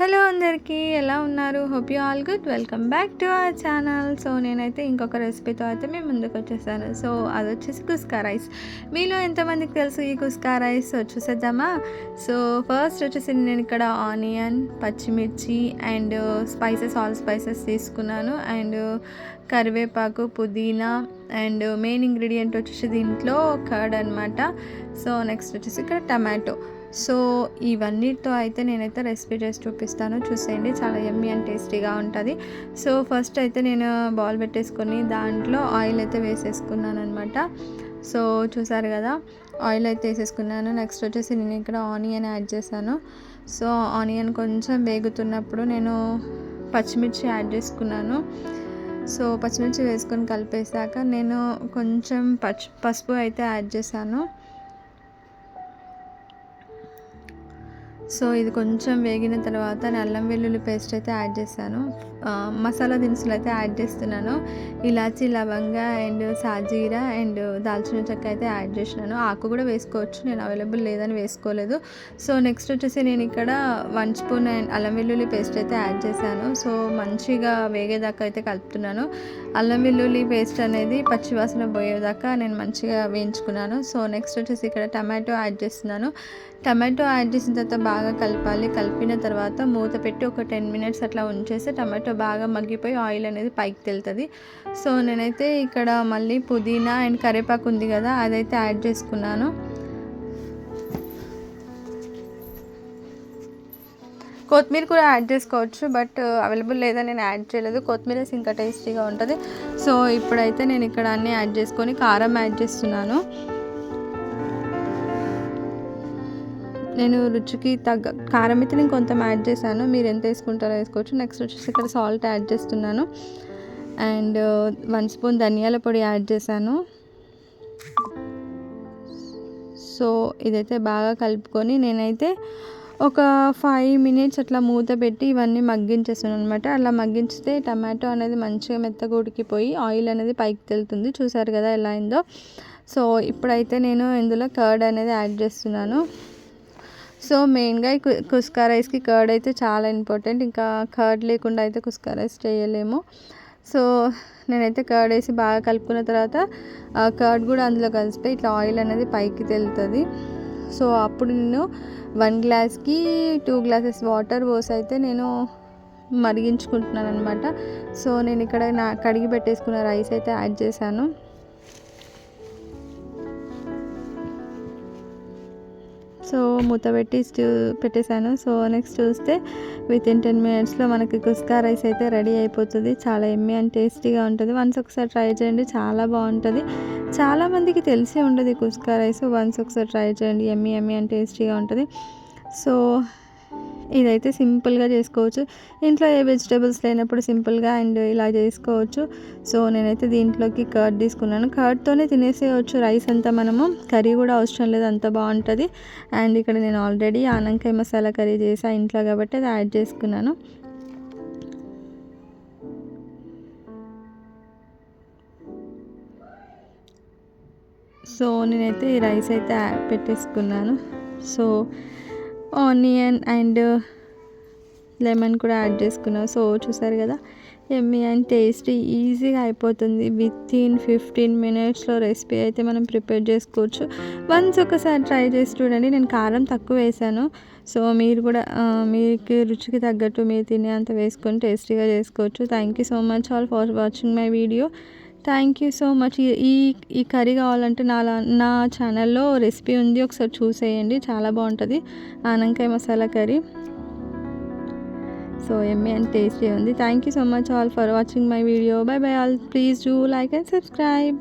Hello అందరికీ, ఎలా ఉన్నారు? Hope you all good. Welcome back to our channel. So నేనైతే ఇంకొక రెసిపీతో అయితే మేము ముందుకు వచ్చేసాను. సో అది వచ్చేసి కుస్కా రైస్. మీలో ఎంతమందికి తెలుసు ఈ కుస్కా రైస్? చూసేద్దామా? సో ఫస్ట్ వచ్చేసి నేను ఇక్కడ ఆనియన్, పచ్చిమిర్చి అండ్ స్పైసెస్, ఆల్ స్పైసెస్ తీసుకున్నాను. అండ్ కరివేపాకు, పుదీనా అండ్ మెయిన్ ఇంగ్రీడియంట్ వచ్చేసి దీంట్లో కర్డ్ అనమాట. సో నెక్స్ట్ వచ్చేసి ఇక్కడ టమాటో. సో ఇవన్నిటితో అయితే నేనైతే రెసిపీ చేసి చూపిస్తాను, చూసేయండి. చాలా యమ్మీ అండ్ టేస్టీగా ఉంటుంది. సో ఫస్ట్ అయితే నేను బౌల్ పెట్టేసుకొని దాంట్లో ఆయిల్ అయితే వేసేసుకున్నాను అనమాట. సో చూసారు కదా, ఆయిల్ అయితే వేసేసుకున్నాను. నెక్స్ట్ వచ్చేసి నేను ఇక్కడ ఆనియన్ యాడ్ చేశాను. సో ఆనియన్ కొంచెం వేగుతున్నప్పుడు నేను పచ్చిమిర్చి యాడ్ చేసుకున్నాను. సో పచ్చిమిర్చి వేసుకొని కలిపేసాక నేను కొంచెం పసుపు అయితే యాడ్ చేశాను. సో ఇది కొంచెం వేగిన తర్వాత అల్లం వెల్లుల్లి పేస్ట్ అయితే యాడ్ చేశాను. మసాలా దినుసులు అయితే యాడ్ చేస్తున్నాను. ఇలాచి, లవంగ అండ్ సాజీరా అండ్ దాల్చిన చెక్క అయితే యాడ్ చేసినాను. ఆకు కూడా వేసుకోవచ్చు, నేను అవైలబుల్ లేదని వేసుకోలేదు. సో నెక్స్ట్ వచ్చేసి నేను ఇక్కడ 1 స్పూన్ అండ్ అల్లం వెల్లుల్లి పేస్ట్ అయితే యాడ్ చేశాను. సో మంచిగా వేగేదాకా అయితే కలుపుతున్నాను. అల్లం వెల్లుల్లి పేస్ట్ అనేది పచ్చివాసన పోయేదాకా నేను మంచిగా వేయించుకున్నాను. సో నెక్స్ట్ వచ్చేసి ఇక్కడ టమాటో యాడ్ చేస్తున్నాను. టమాటో యాడ్ చేసిన తర్వాత బాగా కలపాలి. కలిపిన తర్వాత మూత పెట్టి ఒక 10 మినిట్స్ అట్లా ఉంచేస్తే టమాటో బాగా మగ్గిపోయి ఆయిల్ అనేది పైకి తెలుతుంది. సో నేనైతే ఇక్కడ మళ్ళీ పుదీనా అండ్ కరివేపాకు ఉంది కదా, అదైతే యాడ్ చేసుకున్నాను. కొత్తిమీర కూడా యాడ్ చేసుకోవచ్చు, బట్ అవైలబుల్ లేదని నేను యాడ్ చేయలేదు. కొత్తిమీర ఇంకా టేస్టీగా ఉంటుంది. సో ఇప్పుడైతే నేను ఇక్కడ అన్నీ యాడ్ చేసుకొని కారం యాడ్ చేస్తున్నాను. నేను రుచికి తగ్గ కారం అయితే నేను కొంత యాడ్ చేశాను, మీరు ఎంత వేసుకుంటారో వేసుకోవచ్చు. నెక్స్ట్ వచ్చేసి ఇక్కడ సాల్ట్ యాడ్ చేస్తున్నాను. అండ్ 1 స్పూన్ ధనియాల పొడి యాడ్ చేశాను. సో ఇదైతే బాగా కలుపుకొని నేనైతే ఒక 5 మినిట్స్ అట్లా మూత పెట్టి ఇవన్నీ మగ్గించేస్తున్నాను అనమాట. అలా మగ్గించితే టమాటో అనేది మంచిగా మెత్తగా ఉడికిపోయి ఆయిల్ అనేది పైకి తెలుతుంది. చూసారు కదా ఎలా అయిందో. సో ఇప్పుడైతే నేను ఇందులో కర్డ్ అనేది యాడ్ చేస్తున్నాను. సో మెయిన్గా ఈ కుస్కా రైస్కి కర్డ్ అయితే చాలా ఇంపార్టెంట్. ఇంకా కర్డ్ లేకుండా అయితే కుస్కా రైస్ చేయలేము. సో నేనైతే కర్డ్ వేసి బాగా కలుపుకున్న తర్వాత కర్డ్ కూడా అందులో కలిసిపోయి ఇట్లా ఆయిల్ అనేది పైకి తెలుతుంది. సో అప్పుడు నేను 1 గ్లాస్కి 2 గ్లాసెస్ వాటర్ పోసి అయితే నేను మరిగించుకుంటున్నాను అనమాట. సో నేను ఇక్కడ కడిగి పెట్టేసుకున్న రైస్ అయితే యాడ్ చేశాను. సో మూత పెట్టి పెట్టేశాను. సో నెక్స్ట్ చూస్తే వితిన్ 10 మినిట్స్లో మనకి కుస్కా రైస్ అయితే రెడీ అయిపోతుంది. చాలా యమ్మీ అండ్ టేస్టీగా ఉంటుంది. వన్స్ ఒకసారి ట్రై చేయండి, చాలా బాగుంటుంది. చాలామందికి తెలిసే ఉండదు ఈ కుస్కా రైస్. వన్స్ ఒకసారి ట్రై చేయండి, యమ్మీ యమ్మీ అండ్ టేస్టీగా ఉంటుంది. సో ఇదైతే సింపుల్గా చేసుకోవచ్చు. ఇంట్లో ఏ వెజిటేబుల్స్ లేనప్పుడు సింపుల్గా అండ్ ఇలా చేసుకోవచ్చు. సో నేనైతే దీంట్లోకి కర్డ్ తీసుకున్నాను. కర్డ్తోనే తినేసేయచ్చు రైస్ అంతా, మనము కర్రీ కూడా అవసరం లేదు, అంత బాగుంటుంది. అండ్ ఇక్కడ నేను ఆల్రెడీ ఆనంకాయ మసాలా కర్రీ చేసా ఇంట్లో కాబట్టి అది యాడ్ చేసుకున్నాను. సో నేనైతే ఈ రైస్ అయితే పెట్టేసుకున్నాను. సో ఆనియన్ అండ్ లెమన్ కూడా యాడ్ చేసుకున్నాను. సో చూసారు కదా, యమ్మీ అండ్ టేస్టీ, ఈజీగా అయిపోతుంది. వితిన్ 15 మినిట్స్లో రెసిపీ అయితే మనం ప్రిపేర్ చేసుకోవచ్చు. వన్స్ ఒకసారి ట్రై చేసి చూడండి. నేను కారం తక్కువ వేసాను. సో మీరు కూడా మీకు రుచికి తగ్గట్టు మీరు తినే అంత వేసుకొని టేస్టీగా చేసుకోవచ్చు. Thank you so much all for watching my video. Thank you so much. ఈ కర్రీ కావాలంటే నా ఛానల్లో రెసిపీ ఉంది, ఒకసారి చూసేయండి. చాలా బాగుంటుంది ఆనంకాయ masala curry. So yummy and tasty ఉంది. Thank you so much all for watching my video. Bye bye all. Please do like and subscribe.